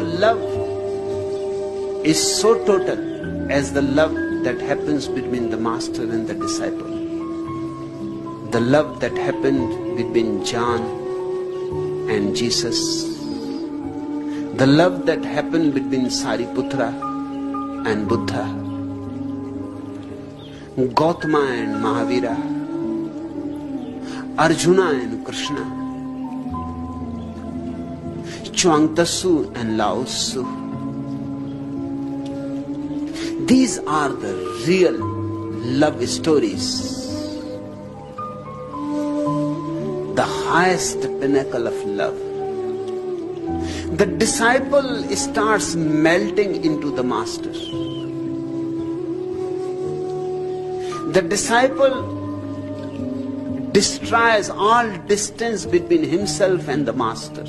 love is so total as the love that happens between the master and the disciple. The love that happened between John and Jesus. The love that happened between Sariputra and Buddha. Gautama and Mahavira. Arjuna and Krishna. Chuang Tzu and Lao Tzu. These are the real love stories. The highest pinnacle of love. The disciple starts melting into the master. The disciple destroys all distance between himself and the master.